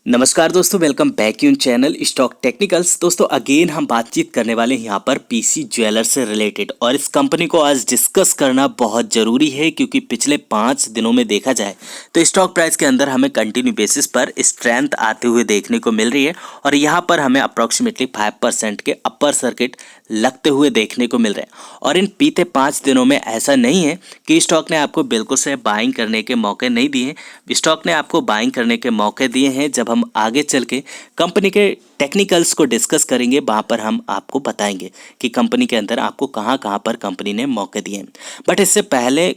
नमस्कार दोस्तों, welcome back यून चैनल स्टॉक टेक्निकल्स। दोस्तों अगेन हम बातचीत करने वाले हैं यहाँ पर पीसी ज्वेलर्स से रिलेटेड, और इस कंपनी को आज डिस्कस करना बहुत ज़रूरी है क्योंकि पिछले 5 दिनों में देखा जाए तो स्टॉक प्राइस के अंदर हमें कंटिन्यू बेसिस पर स्ट्रेंथ आते हुए देखने को मिल रही है और यहाँ पर हमें अप्रॉक्सीमेटली 5% के अपर सर्किट लगते हुए देखने को मिल रहे हैं। और इन बीते 5 दिनों में ऐसा नहीं है कि स्टॉक ने आपको बिल्कुल से बाइंग करने के मौके नहीं दिए हैं। स्टॉक ने आपको बाइंग करने के मौके दिए हैं। जब हम आगे चल के कंपनी के टेक्निकल्स को डिस्कस करेंगे, वहाँ पर हम आपको बताएंगे कि कंपनी के अंदर आपको कहाँ कहाँ पर कंपनी ने मौके दिए हैं। बट इससे पहले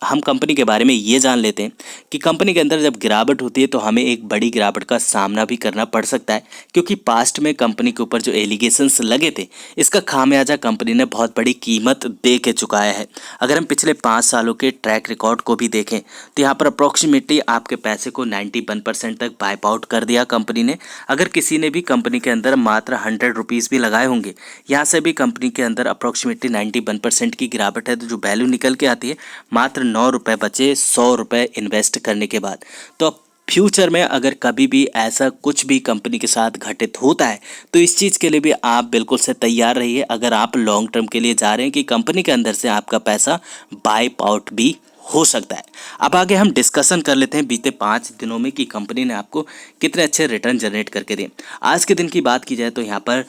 हम कंपनी के बारे में ये जान लेते हैं कि कंपनी के अंदर जब गिरावट होती है तो हमें एक बड़ी गिरावट का सामना भी करना पड़ सकता है, क्योंकि पास्ट में कंपनी के ऊपर जो एलिगेशंस लगे थे इसका खामियाजा कंपनी ने बहुत बड़ी कीमत दे के चुकाया है। अगर हम पिछले 5 सालों के ट्रैक रिकॉर्ड को भी देखें तो यहाँ पर अप्रॉक्सीमेटली आपके पैसे को 91% तक वाइप आउट कर दिया कंपनी ने। अगर किसी ने भी कंपनी के अंदर मात्र 100 रुपीज़ भी लगाए होंगे, यहाँ से भी कंपनी के अंदर अप्रॉक्सीमेटली 91% की गिरावट है। तो जो वैल्यू निकल के आती है मात्र 9 रुपये बचे 100 रुपये इन्वेस्ट करने के बाद। तो फ्यूचर में अगर कभी भी ऐसा कुछ भी कंपनी के साथ घटित होता है तो इस चीज़ के लिए भी आप बिल्कुल से तैयार रहिए, अगर आप लॉन्ग टर्म के लिए जा रहे हैं कि कंपनी के अंदर से आपका पैसा वाइप आउट भी हो सकता है। अब आगे हम डिस्कशन कर लेते हैं बीते 5 दिनों में कि कंपनी ने आपको कितने अच्छे रिटर्न जनरेट करके दिए। आज के दिन की बात की जाए तो यहाँ पर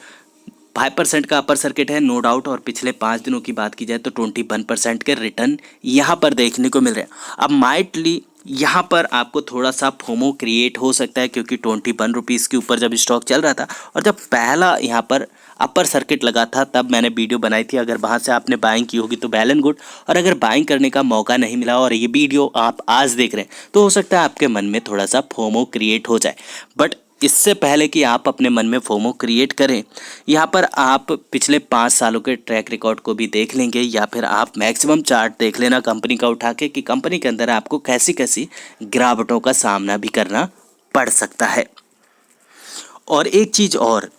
5% का अपर सर्किट है, नो डाउट। और पिछले 5 दिनों की बात की जाए तो 21% के रिटर्न यहाँ पर देखने को मिल रहे हैं। अब माइटली यहाँ पर आपको थोड़ा सा फोमो क्रिएट हो सकता है, क्योंकि 21 रुपीज़ के ऊपर जब स्टॉक चल रहा था और जब पहला यहाँ पर अपर सर्किट लगा था तब मैंने वीडियो बनाई थी। अगर वहाँ से आपने बाइंग की होगी तो वेल एंड गुड, और अगर बाइंग करने का मौका नहीं मिला और ये वीडियो आप आज देख रहे हैं तो हो सकता है आपके मन में थोड़ा सा फोमो क्रिएट हो जाए। बट इससे पहले कि आप अपने मन में फोमो क्रिएट करें, यहाँ पर आप पिछले 5 सालों के ट्रैक रिकॉर्ड को भी देख लेंगे या फिर आप मैक्सिमम चार्ट देख लेना कंपनी का उठा के कि कंपनी के अंदर आपको कैसी कैसी गिरावटों का सामना भी करना पड़ सकता है। और एक चीज़ और,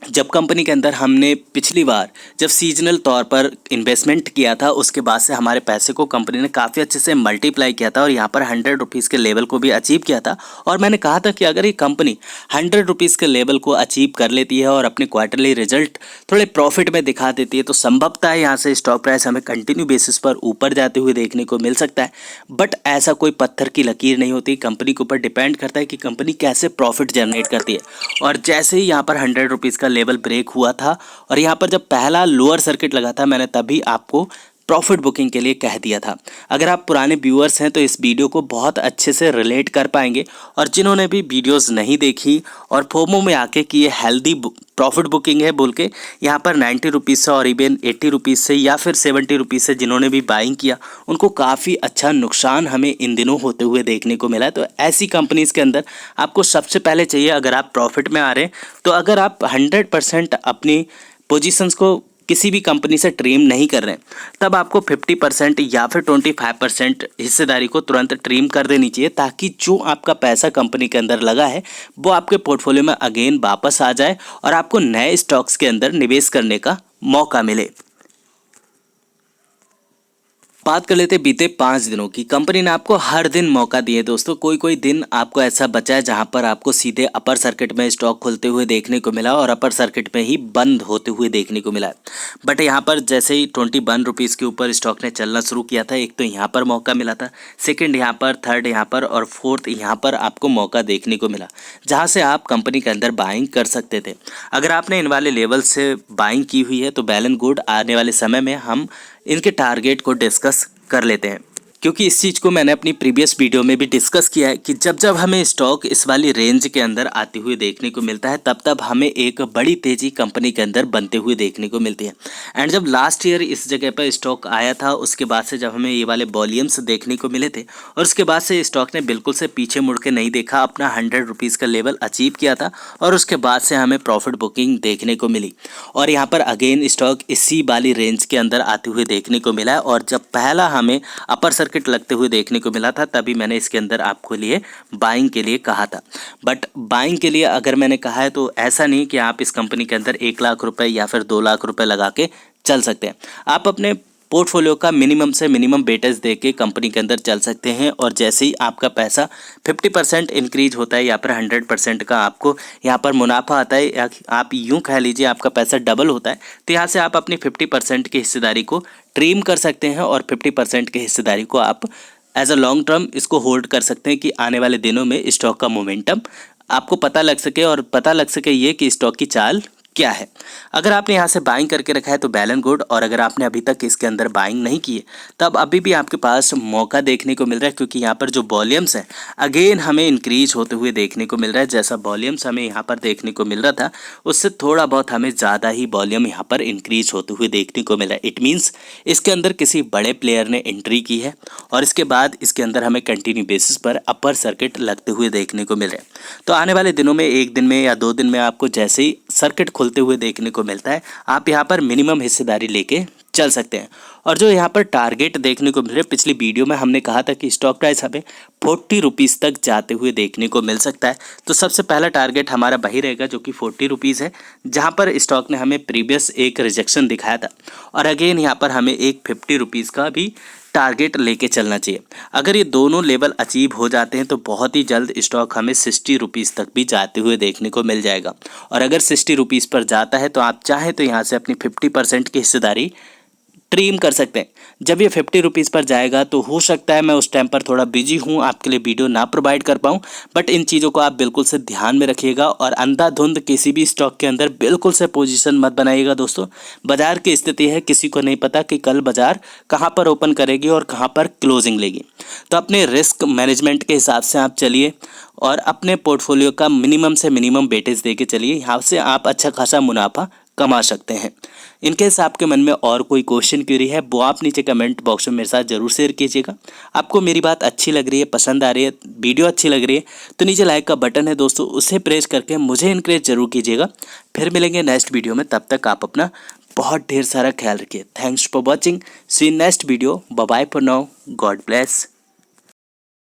जब कंपनी के अंदर हमने पिछली बार जब सीजनल तौर पर इन्वेस्टमेंट किया था उसके बाद से हमारे पैसे को कंपनी ने काफ़ी अच्छे से मल्टीप्लाई किया था और यहाँ पर 100 रुपीज़ के लेवल को भी अचीव किया था। और मैंने कहा था कि अगर ये कंपनी 100 रुपीज़ के लेवल को अचीव कर लेती है और अपने क्वार्टरली रिजल्ट थोड़े प्रॉफिट में दिखा देती है तो संभवतः यहाँ से स्टॉक प्राइस हमें कंटिन्यू बेसिस पर ऊपर जाते हुए देखने को मिल सकता है। बट ऐसा कोई पत्थर की लकीर नहीं होती, कंपनी के ऊपर डिपेंड करता है कि कंपनी कैसे प्रॉफिट जनरेट करती है। और जैसे ही यहाँ पर 100 रुपीज़ का लेवल ब्रेक हुआ था और यहाँ पर जब पहला लोअर सर्किट लगा था, मैंने तभी आपको प्रॉफिट बुकिंग के लिए कह दिया था। अगर आप पुराने व्यूअर्स हैं तो इस वीडियो को बहुत अच्छे से रिलेट कर पाएंगे, और जिन्होंने भी वीडियोस नहीं देखी और फोमो में आके कि ये हेल्दी प्रॉफिट बुकिंग है बोल के यहाँ पर 90 रुपीज़ से और इवन 80 रुपीज़ से या फिर 70 रुपीज़ से जिन्होंने भी बाइंग किया उनको काफ़ी अच्छा नुकसान हमें इन दिनों होते हुए देखने को मिला है। तो ऐसी कंपनीज़ के अंदर आपको सबसे पहले चाहिए, अगर आप प्रॉफिट में आ रहे हैं तो अगर आप 100% अपनी पोजीशंस को किसी भी कंपनी से ट्रिम नहीं कर रहे हैं तब आपको 50% या फिर 25% हिस्सेदारी को तुरंत ट्रिम कर देनी चाहिए, ताकि जो आपका पैसा कंपनी के अंदर लगा है वो आपके पोर्टफोलियो में अगेन वापस आ जाए और आपको नए स्टॉक्स के अंदर निवेश करने का मौका मिले। बात कर लेते बीते 5 दिनों की। कंपनी ने आपको हर दिन मौका दिए दोस्तों, कोई कोई दिन आपको ऐसा बचा है जहां पर आपको सीधे अपर सर्किट में स्टॉक खुलते हुए देखने को मिला और अपर सर्किट में ही बंद होते हुए देखने को मिला। बट यहां पर जैसे ही 21 रुपीज़ के ऊपर स्टॉक ने चलना शुरू किया था, एक तो यहाँ पर मौका मिला था, सेकेंड यहाँ पर, थर्ड यहाँ पर और फोर्थ यहाँ पर आपको मौका देखने को मिला जहाँ से आप कंपनी के अंदर बाइंग कर सकते थे। अगर आपने इन वाले लेवल से बाइंग की हुई है तो वेल एंड गुड, आने वाले समय में हम इनके टारगेट को डिस्कस कर लेते हैं, क्योंकि इस चीज़ को मैंने अपनी प्रीवियस वीडियो में भी डिस्कस किया है कि जब जब हमें स्टॉक इस वाली रेंज के अंदर आते हुए देखने को मिलता है तब तब हमें एक बड़ी तेज़ी कंपनी के अंदर बनते हुए देखने को मिलती है। एंड जब लास्ट ईयर इस जगह पर स्टॉक आया था उसके बाद से जब हमें ये वाले वॉल्यूम्स देखने को मिले थे और उसके बाद से स्टॉक ने बिल्कुल से पीछे मुड़ के नहीं देखा, अपना 100 रुपीज़ का लेवल अचीव किया था और उसके बाद से हमें प्रॉफिट बुकिंग देखने को मिली और यहाँ पर अगेन स्टॉक इसी वाली रेंज के अंदर आते हुए देखने को मिला। और जब पहला हमें अपर सर्किट लगते हुए देखने को मिला था तभी मैंने इसके अंदर आपको लिए बाइंग के लिए कहा था। बट बाइंग के लिए अगर मैंने कहा है तो ऐसा नहीं कि आप इस कंपनी के अंदर 1 लाख रुपए या फिर 2 लाख रुपए लगा के चल सकते हैं। आप अपने पोर्टफोलियो का मिनिमम से मिनिमम बेटेज दे के कंपनी के अंदर चल सकते हैं। और जैसे ही आपका पैसा 50% इंक्रीज होता है या फिर 100% का आपको यहाँ पर मुनाफा आता है, या आप यूँ कह लीजिए आपका पैसा डबल होता है, तो यहाँ से आप अपनी 50% की हिस्सेदारी को ट्रिम कर सकते हैं और 50% की हिस्सेदारी को आप एज अ लॉन्ग टर्म इसको होल्ड कर सकते हैं कि आने वाले दिनों में स्टॉक का मोमेंटम आपको पता लग सके और पता लग सके ये कि स्टॉक की चाल क्या है। अगर आपने यहाँ से बाइंग करके रखा है तो वेल एंड गुड, और अगर आपने अभी तक इसके अंदर बाइंग नहीं की है तब अभी भी आपके पास मौका देखने को मिल रहा है, क्योंकि यहाँ पर जो वॉल्यूम्स है अगेन हमें इंक्रीज होते हुए देखने को मिल रहा है। जैसा वॉल्यूम्स हमें यहाँ पर देखने को मिल रहा था उससे थोड़ा बहुत हमें ज़्यादा ही वॉल्यूम यहाँ पर इंक्रीज होते हुए देखने को मिल रहा है। इट मीन्स इसके अंदर किसी बड़े प्लेयर ने एंट्री की है और इसके बाद इसके अंदर हमें कंटिन्यू बेसिस पर अपर सर्किट लगते हुए देखने को मिल रहे हैं। तो आने वाले दिनों में 1 दिन में या 2 दिन में आपको जैसे ही सर्किट खुलते हुए देखने को मिलता है आप यहाँ पर मिनिमम हिस्सेदारी लेके चल सकते हैं। और जो यहाँ पर टारगेट देखने को मिल रहा है, पिछली वीडियो में हमने कहा था कि स्टॉक प्राइस हमें 40 रुपीज़ तक जाते हुए देखने को मिल सकता है। तो सबसे पहला टारगेट हमारा वही रहेगा जो कि 40 रुपीज़ है, जहाँ पर स्टॉक ने हमें प्रीवियस एक रिजेक्शन दिखाया था। और अगेन यहाँ पर हमें एक 50 रुपीज़ का भी टारगेट लेके चलना चाहिए। अगर ये दोनों लेवल अचीव हो जाते हैं तो बहुत ही जल्द स्टॉक हमें 60 रुपीज़ तक भी जाते हुए देखने को मिल जाएगा। और अगर 60 रुपीज़ पर जाता है तो आप चाहें तो यहाँ से अपनी 50% की हिस्सेदारी ट्रिम कर सकते हैं। जब ये 50 रुपीज़ पर जाएगा तो हो सकता है मैं उस टाइम पर थोड़ा बिजी हूँ, आपके लिए वीडियो ना प्रोवाइड कर पाऊँ, बट इन चीज़ों को आप बिल्कुल से ध्यान में रखिएगा और अंधाधुंध किसी भी स्टॉक के अंदर बिल्कुल से पोजीशन मत बनाइएगा। दोस्तों, बाजार की स्थिति है, किसी को नहीं पता कि कल बाजार कहाँ पर ओपन करेगी और कहाँ पर क्लोजिंग लेगी। तो अपने रिस्क मैनेजमेंट के हिसाब से आप चलिए और अपने पोर्टफोलियो का मिनिमम से मिनिमम वेटेज दे के चलिए। यहाँ से आप अच्छा खासा मुनाफा कमा सकते हैं। इनकेस आपके मन में और कोई क्वेश्चन क्वेरी है वो आप नीचे कमेंट बॉक्स में मेरे साथ ज़रूर शेयर कीजिएगा। आपको मेरी बात अच्छी लग रही है, पसंद आ रही है, वीडियो अच्छी लग रही है तो नीचे लाइक का बटन है दोस्तों, उसे प्रेस करके मुझे इनकरेज जरूर कीजिएगा। फिर मिलेंगे नेक्स्ट वीडियो में, तब तक आप अपना बहुत ढेर सारा ख्याल रखिए। Thanks for watching, see next video, bye bye for now, God bless.